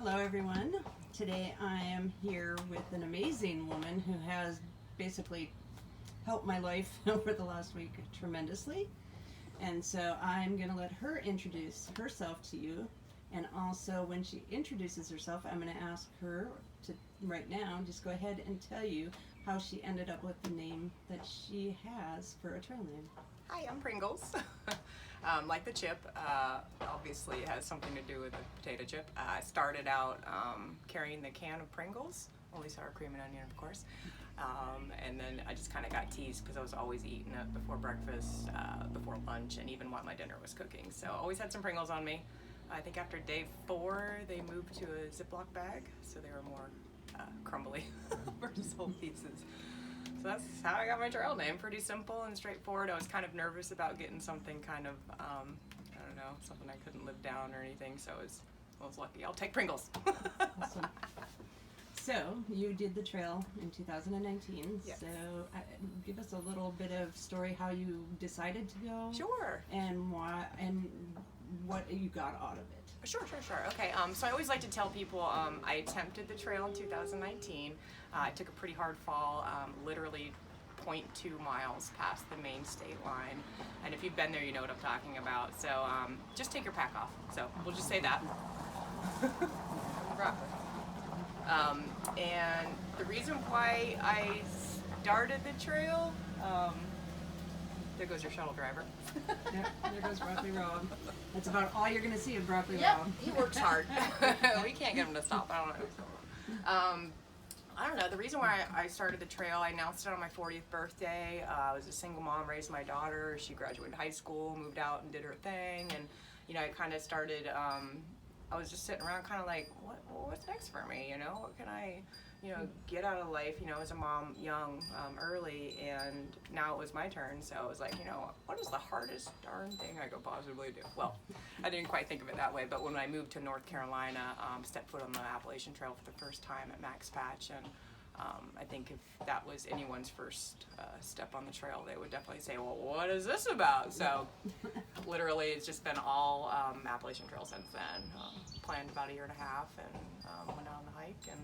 Hello everyone. Today I am here with an amazing woman who has basically helped my life over the last week tremendously. And so I'm going to let her introduce herself to you. And also when she introduces herself, I'm going to ask her to right now just go ahead and tell you how she ended up with the name that she has for a trail name. Hi, I'm Pringles. Like the chip, obviously it has something to do with the potato chip. I started out carrying the can of Pringles, only sour cream and onion of course, and then I just kind of got teased because I was always eating it before breakfast, before lunch, and even while my dinner was cooking. So I always had some Pringles on me. I think after day 4 they moved to a Ziploc bag, so they were more crumbly versus whole pieces. So that's how I got my trail name. Pretty simple and straightforward. I was kind of nervous about getting something kind of, I don't know, something I couldn't live down or anything. So I was lucky. I'll take Pringles. Awesome. So you did the trail in 2019. Yes. So give us a little bit of story how you decided to go. Sure. And why and what you got out of it. Sure. Okay, so I always like to tell people I attempted the trail in 2019. I took a pretty hard fall, literally 0.2 miles past the main state line. And if you've been there, you know what I'm talking about. So just take your pack off. So we'll just say that. And the reason why I started the trail, there goes your shuttle driver. Yep, there goes Broccoli Rob. That's about all you're going to see of Broccoli Rob. He works hard. We can't get him to stop. I don't know. The reason why I started the trail, I announced it on my 40th birthday. I was a single mom, raised my daughter. She graduated high school, moved out and did her thing. And, I kind of started, I was just sitting around kind of like, what's next for me? What can I, get out of life, as a mom young, early, and now it was my turn. So I was like, what is the hardest darn thing I could possibly do? Well, I didn't quite think of it that way, but when I moved to North Carolina, stepped foot on the Appalachian Trail for the first time at Max Patch, and I think if that was anyone's first step on the trail, they would definitely say, well, what is this about? So literally it's just been all Appalachian Trail since then. Planned about 1.5 years and went on the hike, and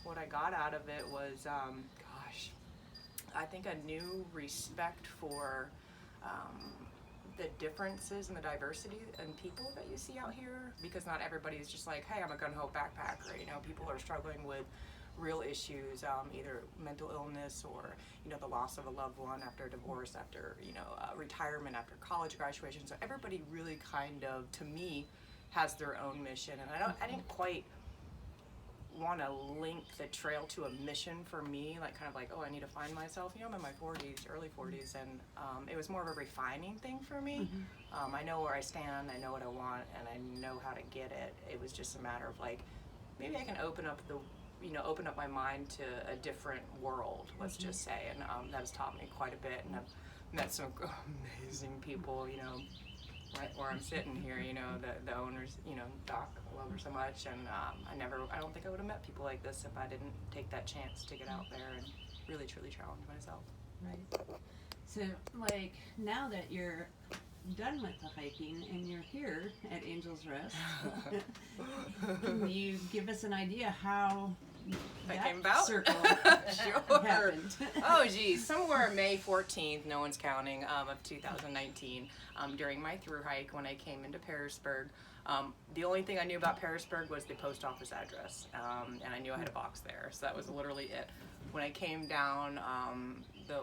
what I got out of it was, I think a new respect for the differences and the diversity in people that you see out here, because not everybody is just like, hey, I'm a gun-ho backpacker. People are struggling with real issues, either mental illness or the loss of a loved one after a divorce, after retirement, after college graduation. So everybody really kind of, to me, has their own mission, and I didn't quite want to link the trail to a mission for me, like I need to find myself. I'm in my 40s, early 40s, and it was more of a refining thing for me. Mm-hmm. I know where I stand, I know what I want, and I know how to get it. It was just a matter of maybe I can open up my mind to a different world, let's mm-hmm. just say, and that has taught me quite a bit, and I've met some amazing people, right where I'm sitting here, the owners, Doc, I love her so much, and I don't think I would have met people like this if I didn't take that chance to get out there and really truly challenge myself. Right. So, now that you're done with the hiking and you're here at Angel's Rest, can you give us an idea how that came about? Circle Sure. happened? Oh geez, somewhere May 14th, no one's counting, of 2019, during my through hike when I came into Pearisburg. The only thing I knew about Pearisburg was the post office address, and I knew I had a box there, so that was literally it. When I came down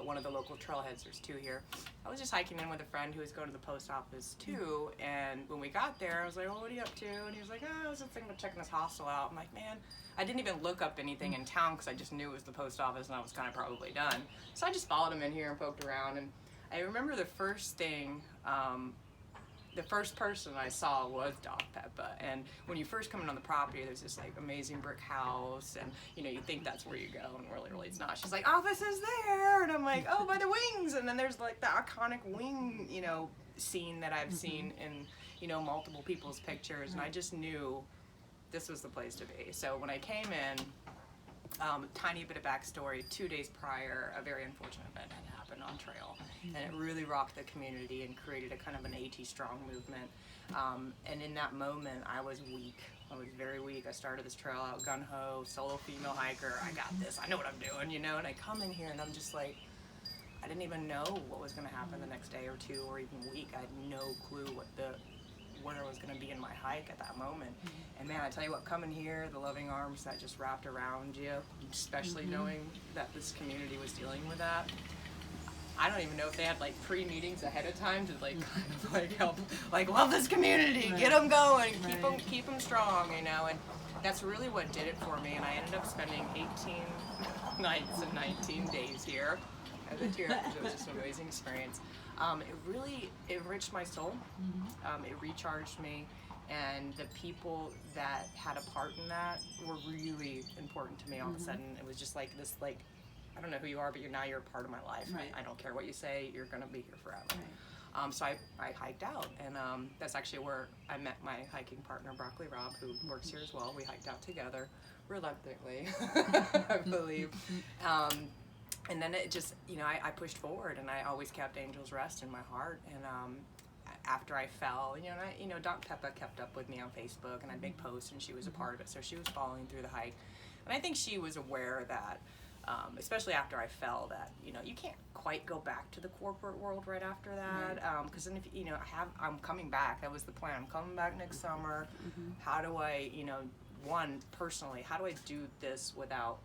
one of the local trailheads, there's 2 here, I was just hiking in with a friend who was going to the post office too, and when we got there, I was like, well, what are you up to? And he was like, I was just thinking about checking this hostel out. I'm like, man, I didn't even look up anything in town because I just knew it was the post office and I was kind of probably done. So I just followed him in here and poked around, and I remember the first thing, the first person I saw was Doc Peppa, and when you first come in on the property, there's this amazing brick house, and you think that's where you go, and really it's not. She's like, office is there, and I'm like, oh, by the wings, and then there's the iconic wing, scene that I've seen in multiple people's pictures, and I just knew this was the place to be. So when I came in, tiny bit of backstory, 2 days prior, a very unfortunate event had happened on trail, and it really rocked the community and created a kind of an AT strong movement. And in that moment, I was weak. I was very weak. I started this trail out gung-ho, solo female hiker. I got this. I know what I'm doing, you know? And I come in here and I'm just like, I didn't even know what was going to happen the next day or two or even week. I had no clue where I was going to be in my hike at that moment. And man, I tell you what, coming here, the loving arms that just wrapped around you, especially knowing that this community was dealing with that. I don't even know if they had like pre-meetings ahead of time to like kind of like help, like love this community, get them going, keep them strong, you know. And that's really what did it for me. And I ended up spending 18 nights and 19 days here as a tour. It was just an amazing experience. It really enriched my soul. It recharged me, and the people that had a part in that were really important to me. All of a sudden, it was just like this, like, I don't know who you are, but you're a part of my life. Right. I don't care what you say, you're gonna be here forever. Right. So I hiked out, and that's actually where I met my hiking partner, Broccoli Rob, who works here as well. We hiked out together, reluctantly, I believe. And then it just, you know, I pushed forward, and I always kept Angel's Rest in my heart. And after I fell, you know, Doc Peppa kept up with me on Facebook, and I'd make posts, and she was a part of it, so she was following through the hike. And I think she was aware that, especially after I fell, that, you know, you can't quite go back to the corporate world right after that, because then if, you know, I'm coming back. That was the plan. I'm coming back next summer. How do I, you know, one, personally, how do I do this without,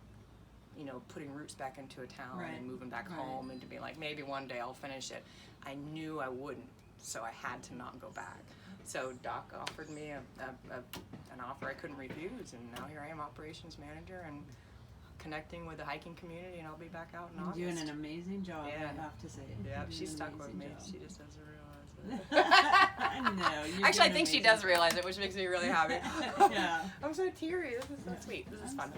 you know, putting roots back into a town and moving back home, and to be like, maybe one day I'll finish it. I knew I wouldn't, so I had to not go back. So Doc offered me an offer I couldn't refuse, and now here I am, operations manager, and connecting with the hiking community, and I'll be back out in August. Doing an amazing job, I have to say. Yeah, she's stuck with me. She just doesn't realize it. I know. Actually, I think she does realize it, which makes me really happy. Yeah. I'm so teary. This is so sweet. This is fun.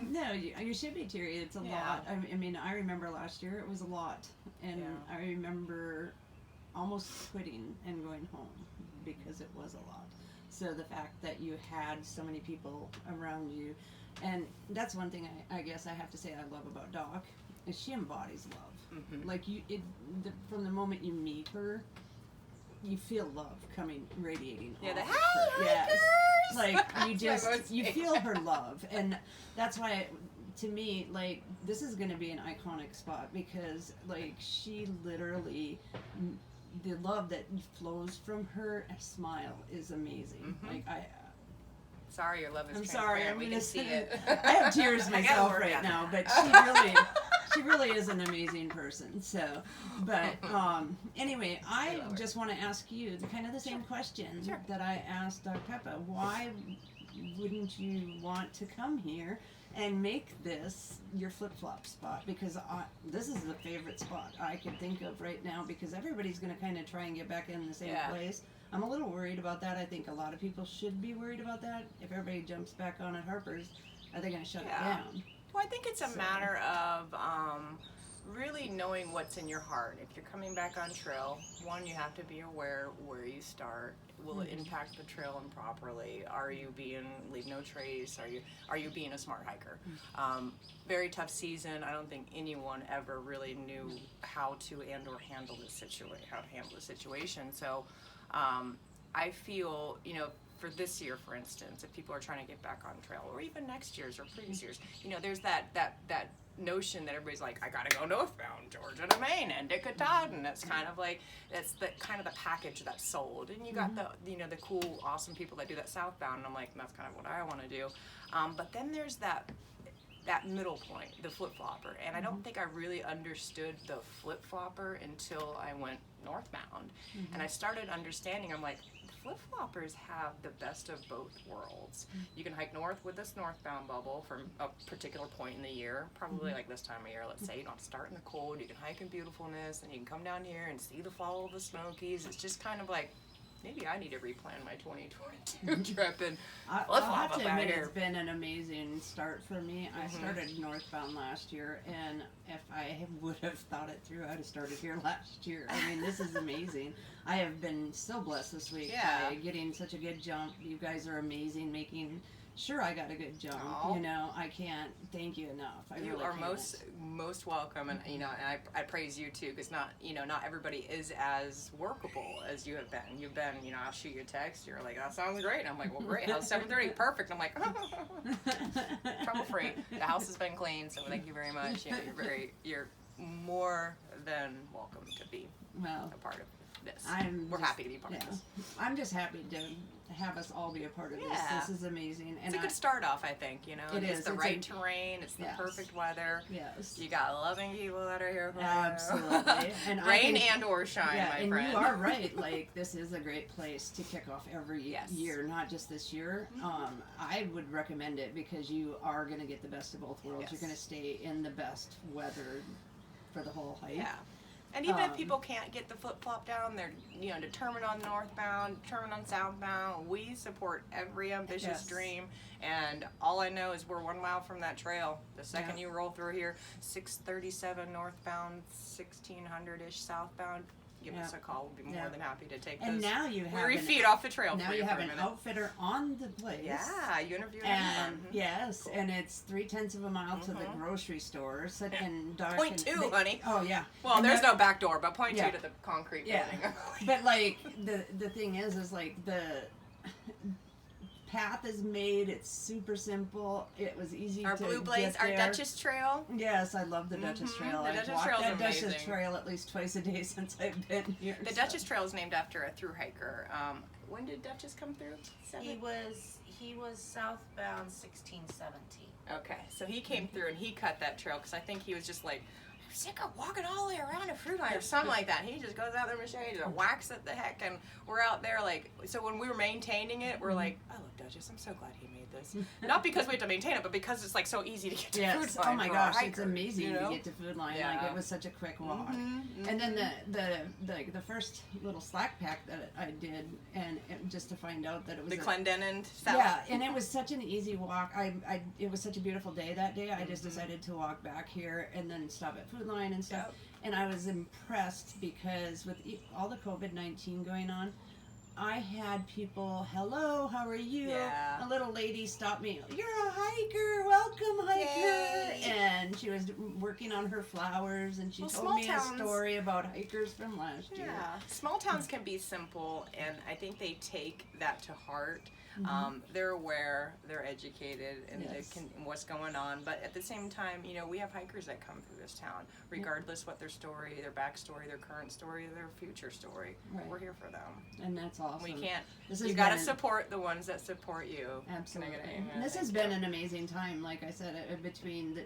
No, you should be teary. It's a lot. I mean, I remember last year it was a lot, and I remember almost quitting and going home because it was a lot. So the fact that you had so many people around you, and that's one thing I guess I have to say I love about Doc, is she embodies love. Like from the moment you meet her, you feel love radiating off of her. Yes. Like you feel her love, and that's why, to me, like, this is going to be an iconic spot, because like she literally, the love that flows from her smile is amazing. Like Sorry, your love is I'm sorry, we can see it. I have tears myself right now, but she really is an amazing person. So, but anyway, I just want to ask you kind of the same question that I asked Doc Peppa. Why wouldn't you want to come here and make this your flip-flop spot? Because this is the favorite spot I can think of right now, because everybody's going to kind of try and get back in the same place. I'm a little worried about that. I think a lot of people should be worried about that. If everybody jumps back on at Harper's, are they going to shut it down? Well, I think it's a matter of really knowing what's in your heart. If you're coming back on trail, one, you have to be aware where you start. Will it impact the trail improperly? Are you leave no trace? Are you being a smart hiker? Very tough season. I don't think anyone ever really knew how to handle the situation. So I feel, you know, for this year, for instance, if people are trying to get back on trail, or even next year's or previous years, you know, there's that notion that everybody's like, I gotta go northbound, Georgia to Maine, and to Katahdin. That's kind of like, that's the kind of the package that's sold. And you got the, you know, the cool, awesome people that do that southbound, and I'm like, that's kind of what I want to do. But then there's that middle point, the flip-flopper, and I don't think I really understood the flip-flopper until I went northbound. And I started understanding, I'm like, flip-floppers have the best of both worlds. You can hike north with this northbound bubble from a particular point in the year, probably like this time of year, let's say. You don't have to start in the cold, you can hike in beautifulness, and you can come down here and see the fall of the Smokies. It's just kind of like, maybe I need to replan my 2022 trip and I'll have to admit, it's been an amazing start for me. I started northbound last year, and if I would have thought it through, I'd have started here last year. I mean, this is amazing. I have been so blessed this week by getting such a good jump. You guys are amazing, making sure, I got a good jump. Aw. You know, I can't thank you enough. I You really are can't. most welcome, and you know, and I praise you too, because not everybody is as workable as you have been. You've been, I'll shoot you a text. You're like, that sounds great. And I'm like, well, great. How's 7:30? Perfect. I'm like, trouble free. The house has been clean, so thank you very much. You're more than welcome to be Well, a part of this. We're just- happy to be part of this. I'm just happy to have us all be a part of this. Yeah. This is amazing. It's a good start off, I think. It It's is. the It's right terrain. It's the Yes. perfect weather. Yes. You got loving people that are here for you. Absolutely. And I Rain think- and or shine, Yeah, my and friend. you are right. Like, this is a great place to kick off every Yes. year, not just this year. I would recommend it because you are going to get the best of both worlds. Yes. You're going to stay in the best weather for the whole hike. Yeah. And even if Um, people can't get the flip flop down, they're determined on northbound, determined on southbound. We support every ambitious Yes. dream, and all I know is we're 1 mile from that trail. The second Yeah. you roll through here, 637 northbound, 1600-ish southbound. Give us Yeah. a call. We'll be more Yeah. than happy to take And those now you have weary an- feet off the trail Now for you you have for a an minute. outfitter on the place. Yeah, you interviewed And him. yes, Cool. and it's 3/10 of a mile to the Mhm. grocery store. So, and dark. Point and two, honey. Oh yeah. Well, And there's that- no back door, but point Yeah. two to the concrete Yeah. building. But like the thing is like the path is made. It's super simple. It was easy Our to Blue Blaze, get our there. Duchess Trail. Yes, I love the Duchess Mhm. Trail. The I've Duchess walked Trail's that Duchess amazing. Trail at least twice a day since I've been here. The so. Duchess Trail is named after a through hiker. When did Duchess come through? He was southbound 1617. Okay, so he came through and he cut that trail because I think he was just like, I'm sick of walking all the way around a fruit line or something like that. He just goes out there and just whacks it the heck, and we're out there like, so when we were maintaining it, we're like, I love Duchess. I'm so glad he made this. Not because we have to maintain it, but because it's like so easy to get to Yes. food line. Oh my for a gosh, hiker, it's amazing you know? to get to Food Line. Yeah. Like it was such a quick walk. Mhm, And then the first little slack pack that I did, and just to find out that it was The a- Clendenin South. Yeah, and it was such an easy walk. It was such a beautiful day that day. I just decided to walk back here and then stop at Food Line and stuff. Yep. And I was impressed because with all the COVID-19 going on, I had people, hello, how are you? Yeah. A little lady stopped me. You're a hiker, welcome hiker. Yay. And she was working on her flowers, and she Well, told small me towns- a story about hikers from last year. Yeah, small towns can be simple, and I think they take that to heart. They're aware, they're educated, and Yes. and what's going on. But at the same time, we have hikers that come through this town, regardless what their story, their backstory, their current story, their future story. Right. We're here for them. And that's awesome. We can't. This You has got to been- support the ones that support you. Absolutely. Can I get an amen? And this has Thank been you. an amazing time, like I said, between,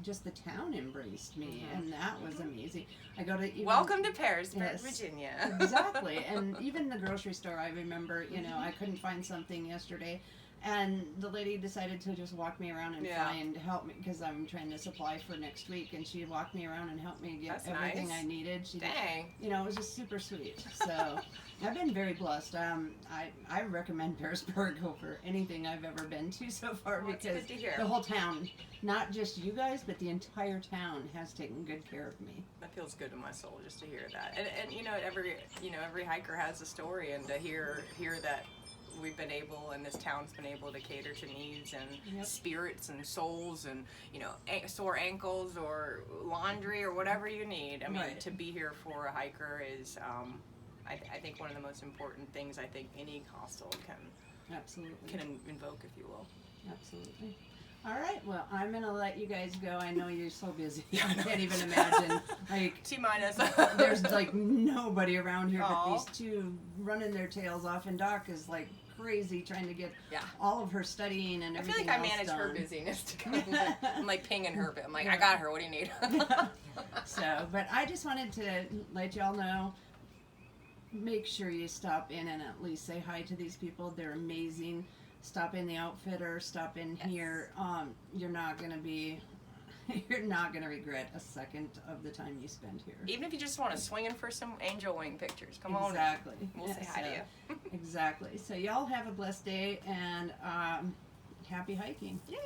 just the town embraced me, and that was amazing. I go to even, Welcome to Pearisburg, Yes. Virginia. Exactly, and even the grocery store, I remember, I couldn't find something yesterday, and the lady decided to just walk me around and Yeah. help me, because I'm trying to supply for next week, and she walked me around and helped me get That's everything nice. I needed. She Dang. it was just super sweet. So I've been very blessed. I recommend Pearisburg over anything I've ever been to so far Well, it's because good to hear. the whole town, not just you guys, but the entire town has taken good care of me. That feels good to my soul just to hear that. And every hiker has a story, and to hear that we've been able, and this town's been able to cater to needs and Yep. spirits and souls, and sore ankles or laundry or whatever you need. I mean, Right. to be here for a hiker is, I think, one of the most important things I think any hostel Absolutely. can invoke, if you will. Absolutely. All right. Well, I'm gonna let you guys go. I know you're so busy. I can't even imagine. Like, T minus. there's like nobody around here Aw. but these two running their tails off, and Doc is like crazy trying to get Yeah. all of her studying and I feel everything like I else manage done. her busyness to come. I'm like pinging her, but I'm like, I got her. What do you need? So, but I just wanted to let y'all know, make sure you stop in and at least say hi to these people. They're amazing. Stop in the outfitter, stop in Yes. here. You're not gonna regret a second of the time you spend here. Even if you just want to swing in for some angel wing pictures, come on in. Exactly. We'll say hi to you. Exactly. So y'all have a blessed day and happy hiking. Yay!